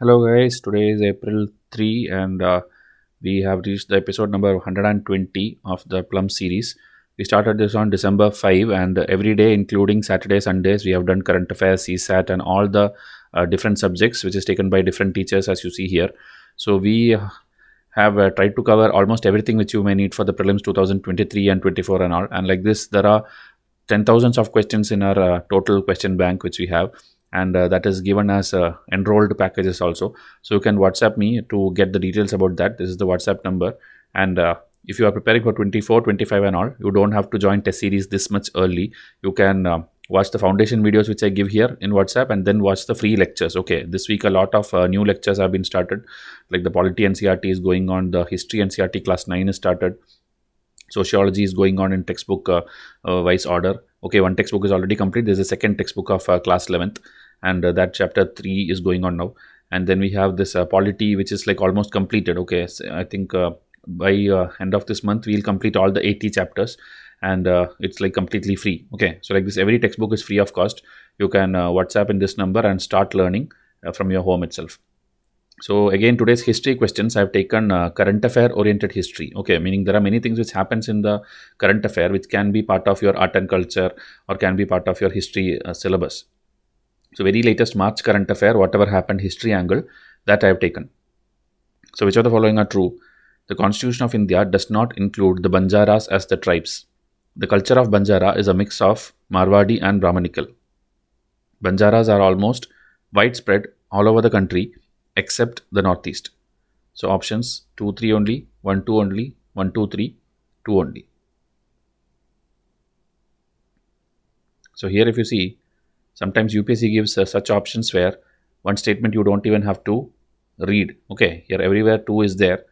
Hello guys, today is April 3 and we have reached the episode number 120 of the Plum series. We started this on December 5 and every day including Saturday, Sundays we have done current affairs, CSAT and all the different subjects which is taken by different teachers as you see here. So we have tried to cover almost everything which you may need for the prelims 2023 and 24 and all, and like this there are 10,000s of questions in our total question bank which we have, and that is given as enrolled packages also. So you can WhatsApp me to get the details about that. This is the WhatsApp number, and if you are preparing for 24, 25 and all, you don't have to join test series this much early. You can watch the foundation videos which I give here in WhatsApp and then watch the free lectures. Okay, this week a lot of new lectures have been started, like the POLITY NCERT is going on, the history NCERT class 9 is started, sociology is going on in textbook wise order. Okay, one textbook is already complete. There's a second textbook of class 11th, and that chapter 3 is going on now. And then we have this polity, which is like almost completed. Okay, so I think by end of this month we'll complete all the 80 chapters, and it's like completely free. Okay, so like this, every textbook is free of cost. You can WhatsApp in this number and start learning from your home itself. So again, today's history questions, I've taken current affair oriented history. Okay, meaning there are many things which happens in the current affair which can be part of your art and culture or can be part of your history syllabus. So very latest March current affair, whatever happened history angle, that I have taken. So which of the following are true? The Constitution of India does not include the Banjaras as the tribes. The culture of Banjara is a mix of Marwadi and Brahmanical. Banjaras are almost widespread all over the country except the northeast. So options 2, 3 only, 1, 2 only, 1, 2, 3, 2 only. So here if you see, sometimes UPSC gives such options where one statement you don't even have to read. Okay, here everywhere 2 is there,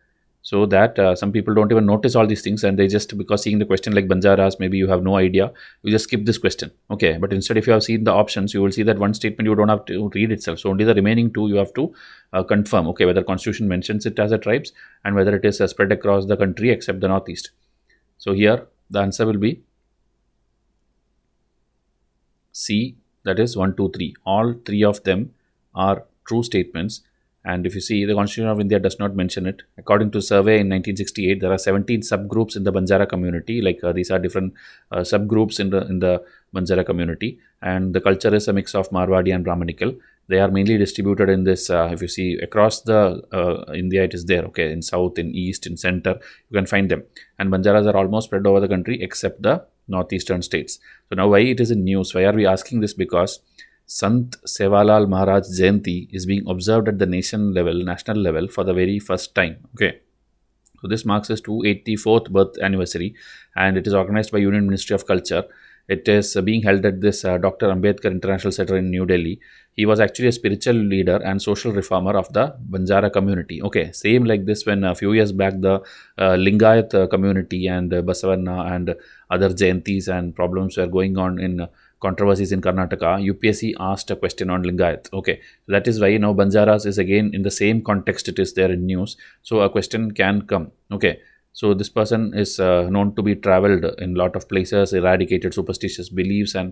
so that some people don't even notice all these things, and they just, because seeing the question like Banjaras, maybe you have no idea, you just skip this question. Okay, but instead if you have seen the options, you will see that one statement you don't have to read itself, so only the remaining 2 you have to confirm. Okay, whether Constitution mentions it as a tribes and whether it is spread across the country except the northeast. So here the answer will be C, that is 1, 2, 3. All 3 of them are true statements. And if you see, the Constitution of India does not mention it. According to survey in 1968, there are 17 subgroups in the Banjara community. Like these are different subgroups in the Banjara community, and the culture is a mix of Marwadi and Brahmanical. They are mainly distributed in this. If you see across the India, it is there. Okay, in south, in east, in center, you can find them. And Banjaras are almost spread over the country except the northeastern states. So now, why it is in news? Why are we asking this? Because Sant Sevalal Maharaj Jayanti is being observed at the national level for the very first time. Okay, so this marks his 284th birth anniversary, and it is organized by Union Ministry of Culture. It is being held at this Dr. Ambedkar International Center in New Delhi. He was actually a spiritual leader and social reformer of the Banjara community. Okay, same like this when a few years back the Lingayat community and Basavanna and other Jayantis and problems were going on in controversies in Karnataka, UPSC asked a question on Lingayat. Okay, that is why now Banjaras is again in the same context, it is there in news. So a question can come. Okay, so this person is known to be traveled in lot of places, eradicated superstitious beliefs and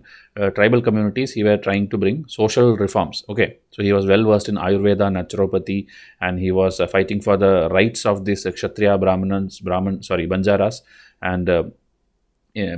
tribal communities. He were trying to bring social reforms. Okay, so he was well versed in Ayurveda, naturopathy, and he was fighting for the rights of these Kshatriya Banjaras, and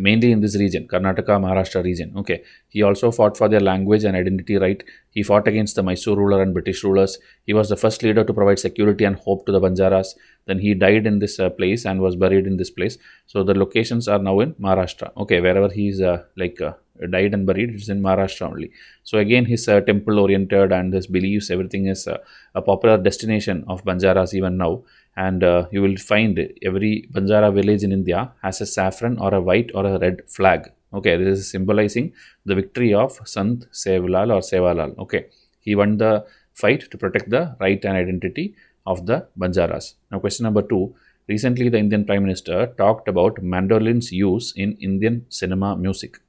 mainly in this region, Karnataka, Maharashtra region. Okay, he also fought for their language and identity right. He fought against the Mysore ruler and British rulers. He was the first leader to provide security and hope to the Banjaras. Then he died in this place and was buried in this place. So the locations are now in Maharashtra. Okay, wherever he is died and buried, it's in Maharashtra only. So again, his temple oriented and his beliefs, everything is a popular destination of Banjaras even now. And you will find every Banjara village in India has a saffron or a white or a red flag. Okay, this is symbolizing the victory of Sant Sevalal or Sevalal. Okay, he won the fight to protect the right and identity of the Banjaras. Now question number 2. Recently the Indian Prime Minister talked about mandolin's use in Indian cinema music.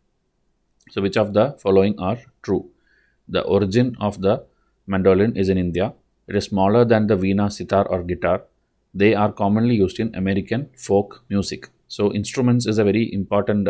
So which of the following are true? The origin of the mandolin is in India. It is smaller than the veena, sitar or guitar. They are commonly used in American folk music. So instruments is a very important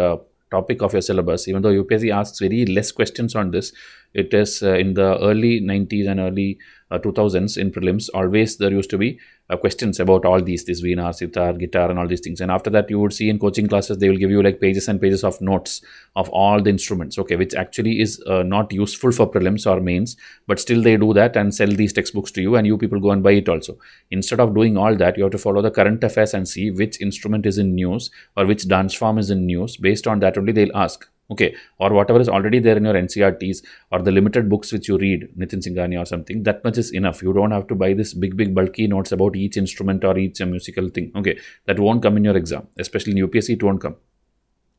topic of your syllabus, even though UPSC asks very less questions on this. It is in the early 90s and early 2000s in prelims, always there used to be questions about all these veena, sitar, guitar and all these things. And after that, you would see in coaching classes, they will give you like pages and pages of notes of all the instruments, okay, which actually is not useful for prelims or mains, but still they do that and sell these textbooks to you, and you people go and buy it also. Instead of doing all that, you have to follow the current affairs and see which instrument is in news or which dance form is in news. Based on that only they'll ask, okay, or whatever is already there in your NCERTs or the limited books which you read, Nitin Singhania or something, that much is enough. You don't have to buy this big bulky notes about each instrument or each musical thing, okay, that won't come in your exam, especially in UPSC it won't come.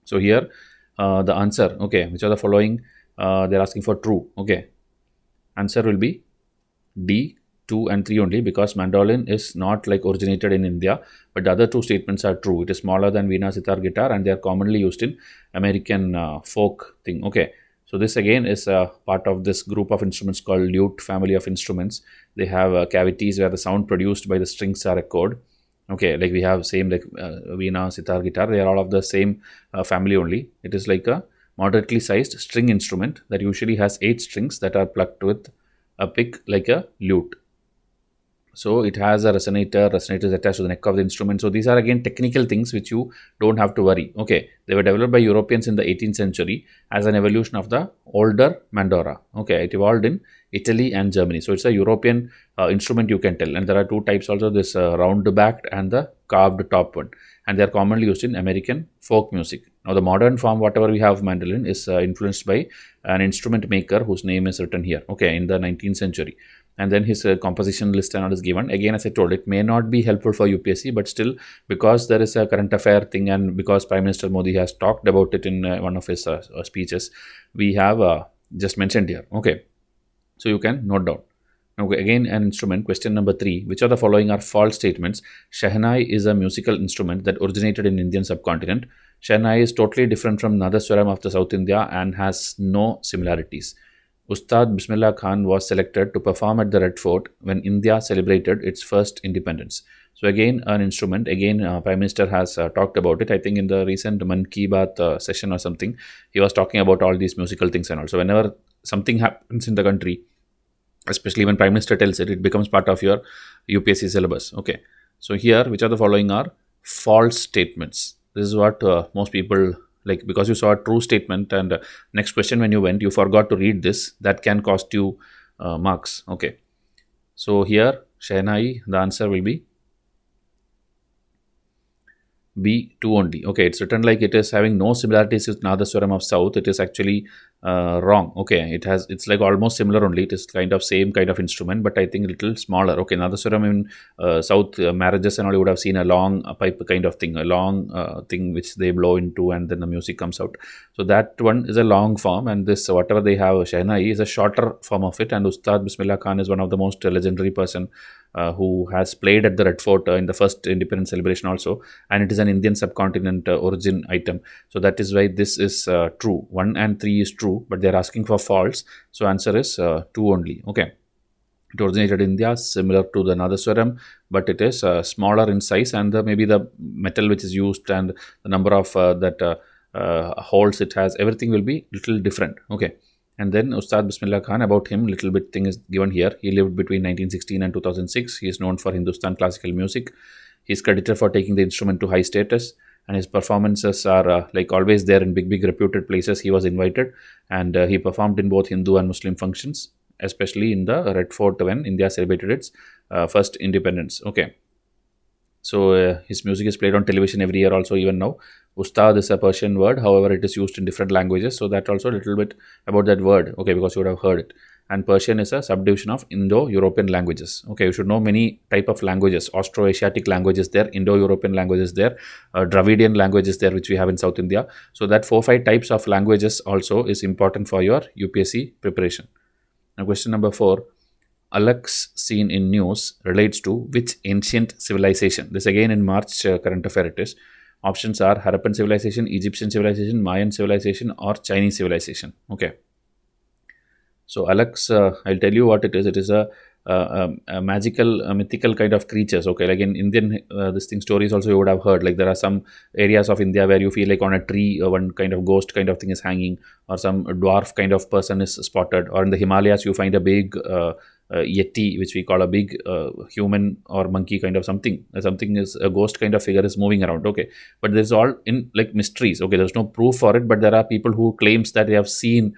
So here the answer, okay, which are the following, they're asking for true, okay, answer will be D, 2 and 3 only, because mandolin is not like originated in India, but the other two statements are true. It is smaller than veena, sitar, guitar, and they are commonly used in American folk thing, okay. So this again is a part of this group of instruments called lute family of instruments. They have cavities where the sound produced by the strings are echoed, okay, like we have same like veena, sitar, guitar, they are all of the same family only. It is like a moderately sized string instrument that usually has 8 strings that are plucked with a pick like a lute. So it has a resonator is attached to the neck of the instrument. So these are again technical things which you don't have to worry, okay. They were developed by Europeans in the 18th century as an evolution of the older mandora, okay. It evolved in Italy and Germany. So it's a European instrument, you can tell. And there are two types also, this round backed and the carved top one, and they are commonly used in American folk music. Now the modern form, whatever we have mandolin, is influenced by an instrument maker whose name is written here, okay, in the 19th century. And then his composition list and all is given. Again, as I told, it may not be helpful for UPSC, but still, because there is a current affair thing and because Prime Minister Modi has talked about it in one of his speeches, we have just mentioned here, okay. So you can note down. Okay, again an instrument, question number 3. Which of the following are false statements? Shehnai is a musical instrument that originated in Indian subcontinent. Shehnai is totally different from Nadaswaram of the South India and has no similarities. Ustad Bismillah Khan was selected to perform at the Red Fort when India celebrated its first independence. So again an instrument, again Prime Minister has talked about it. I think in the recent Man Ki Baat session or something, he was talking about all these musical things and also whenever something happens in the country, especially when Prime Minister tells it, it becomes part of your UPSC syllabus, okay. So here, which are the following are false statements? This is what most people like, because you saw a true statement and next question when you went, you forgot to read this, that can cost you marks, okay. So here, Shehnai, the answer will be B, 2 only, okay. It's written like it is having no similarities with Nadaswaram of South. It is actually wrong, okay. It's like almost similar only. It is kind of same kind of instrument, but I think a little smaller, okay. Nadaswaram in South marriages and all, you would have seen a long pipe kind of thing, a long thing which they blow into and then the music comes out. So that one is a long form, and this whatever they have, Shehnai, is a shorter form of it. And Ustad Bismillah Khan is one of the most legendary person who has played at the Red Fort in the first independence celebration also, and it is an Indian subcontinent origin item. So that is why this is true. 1 and 3 is true, but they are asking for false. So answer is 2 only, okay. It originated in India, similar to the Nadaswaram, but it is smaller in size, and maybe the metal which is used and the number of holes it has, everything will be little different, okay. And then Ustad Bismillah Khan, about him, little bit thing is given here. He lived between 1916 and 2006. He is known for Hindustan classical music. He is credited for taking the instrument to high status, and his performances are like always there in big reputed places. He was invited, and he performed in both Hindu and Muslim functions, especially in the Red Fort when India celebrated its first independence, okay. So his music is played on television every year also, even now. Ustad is a Persian word, however it is used in different languages, so that also a little bit about that word, okay, because you would have heard it. And Persian is a subdivision of Indo-European languages, okay. You should know many type of languages. Austro-Asiatic languages there, Indo-European languages there, Dravidian languages there, which we have in South India. So that 4-5 types of languages also is important for your UPSC preparation. Now question number 4. Alaks seen in news relates to which ancient civilization? This again in March current affair it is. Options are Harappan civilization, Egyptian civilization, Mayan civilization, or Chinese civilization, okay. So Alaks, I'll tell you what it is. It is a magical, mythical kind of creatures. Okay, like in Indian this thing stories also you would have heard. Like there are some areas of India where you feel like on a tree one kind of ghost kind of thing is hanging, or some dwarf kind of person is spotted, or in the Himalayas you find a big yeti, which we call a big human or monkey kind of something. Something is a ghost kind of figure is moving around. Okay, but this is all in like mysteries. Okay, there's no proof for it, but there are people who claims that they have seen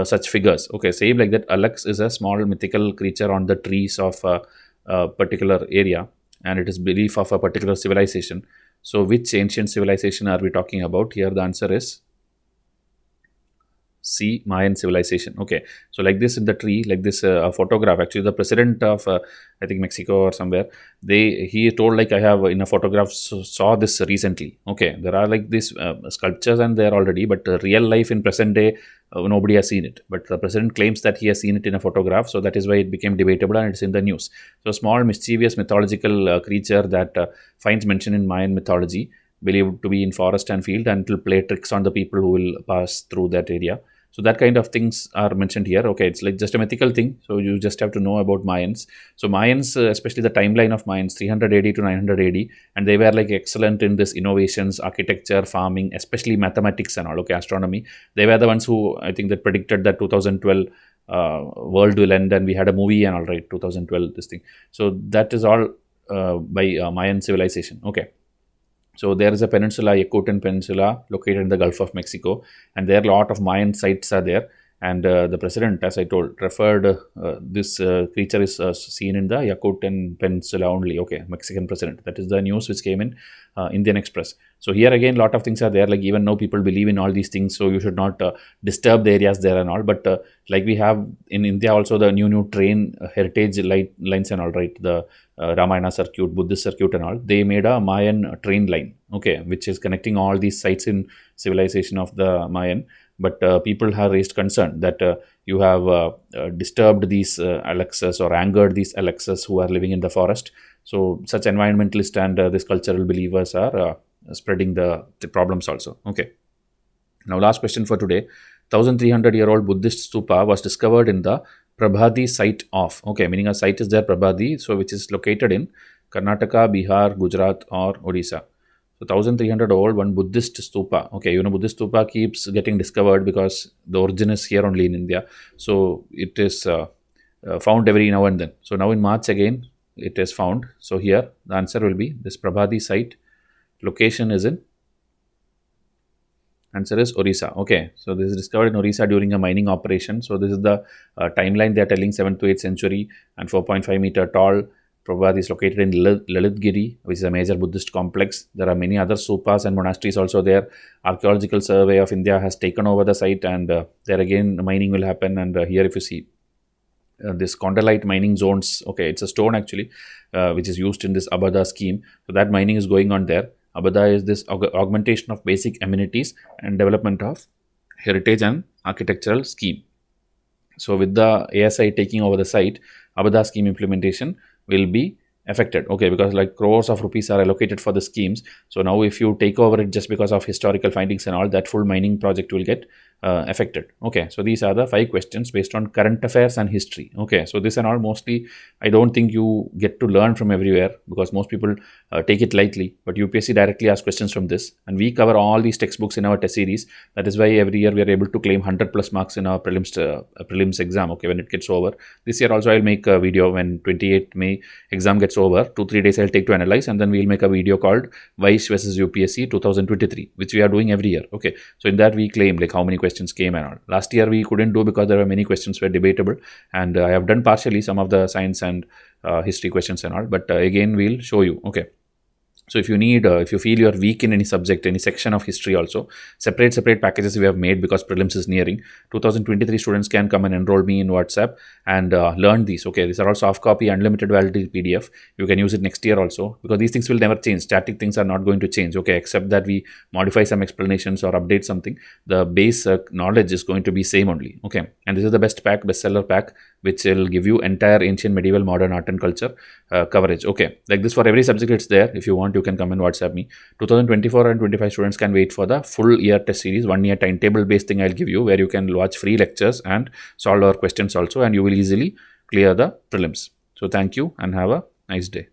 such figures. Okay, same like that. Alex is a small mythical creature on the trees of a particular area, and it is belief of a particular civilization. So, which ancient civilization are we talking about? Here, the answer is C, Mayan civilization. Okay, so like this in the tree, like this photograph. Actually, the president of I think Mexico or somewhere, he told like I have in a photograph saw this recently. Okay, there are like these sculptures and there already, but real life in present day nobody has seen it. But the president claims that he has seen it in a photograph, so that is why it became debatable and it's in the news. So, small mischievous mythological creature that finds mention in Mayan mythology, believed to be in forest and field, and it will play tricks on the people who will pass through that area. So that kind of things are mentioned here. Okay, it's like just a mythical thing. So you just have to know about Mayans. So Mayans, especially the timeline of Mayans, 300 AD to 900 AD, and they were like excellent in this innovations, architecture, farming, especially mathematics and all. Okay, astronomy. They were the ones who I think that predicted that 2012 world will end, and we had a movie and all, right, 2012 this thing. So that is all by Mayan civilization. Okay. So there is a peninsula, Yucatan Peninsula, located in the Gulf of Mexico, and there a lot of Mayan sites are there. And the president, as I told, referred this creature is seen in the Yucatan Peninsula only. Okay, Mexican president. That is the news which came in Indian Express. So here again, lot of things are there. Like even now people believe in all these things, so you should not disturb the areas there and all. But like we have in India also the new train heritage lines and all, right. The Ramayana circuit, Buddhist circuit and all, they made a Mayan train line, okay, which is connecting all these sites in civilization of the Mayan. But people have raised concern that you have disturbed these Alexas or angered these Alexas who are living in the forest. So such environmentalists and this cultural believers are spreading the problems also. Okay. Now last question for today. 1300-year-old Buddhist Stupa was discovered in the Prabhadi site of, okay, meaning a site is there, Prabhadi, so which is located in Karnataka, Bihar, Gujarat or Odisha. So 1300 old, one Buddhist stupa. Okay, you know, Buddhist stupa keeps getting discovered because the origin is here only in India. So it is found every now and then. So now in March again, it is found. So here the answer will be this Prabhadi site. Location is in, answer is Orissa. Okay, so this is discovered in Orissa during a mining operation. So this is the timeline they are telling, 7th to 8th century and 4.5 meter tall. Prabhupada is located in Lalitgiri, which is a major Buddhist complex. There are many other stupas and monasteries also there. Archaeological Survey of India has taken over the site, and there again mining will happen. And here if you see this chondrite mining zones, okay, it's a stone actually, which is used in this Abada scheme. So that mining is going on there. Abada is this augmentation of basic amenities and development of heritage and architectural scheme. So with the ASI taking over the site, Abada scheme implementation will be affected, okay, because like crores of rupees are allocated for the schemes. So now if you take over it just because of historical findings and all, that full mining project will get affected. Okay, so these are the 5 questions based on current affairs and history. Okay, so this and all mostly I don't think you get to learn from everywhere because most people take it lightly, but UPSC directly asks questions from this, and we cover all these textbooks in our test series. That is why every year we are able to claim 100+ marks in our prelims exam, okay, when it gets over. This year also I'll make a video when 28th May exam gets over. 2-3 days I'll take to analyze, and then we'll make a video called Vysh versus UPSC 2023, which we are doing every year. Okay, so in that we claim like how many questions came and all. Last year we couldn't do because there were many questions were debatable, and I have done partially some of the science and history questions and all, but again we'll show you. Okay, so if you need, if you feel you are weak in any subject, any section of history also, separate packages we have made because prelims is nearing. 2023 students can come and enroll me in WhatsApp and learn these. Okay, these are all soft copy, unlimited validity PDF. You can use it next year also because these things will never change. Static things are not going to change. Okay, except that we modify some explanations or update something. The base knowledge is going to be same only. Okay, and this is the best pack, bestseller pack, which will give you entire ancient, medieval, modern art and culture coverage. Okay, like this for every subject it's there. If you want, you can come and WhatsApp me. 2024 and 25 students can wait for the full year test series, 1 year timetable based thing I'll give you, where you can watch free lectures and solve our questions also, and you will easily clear the prelims. So thank you and have a nice day.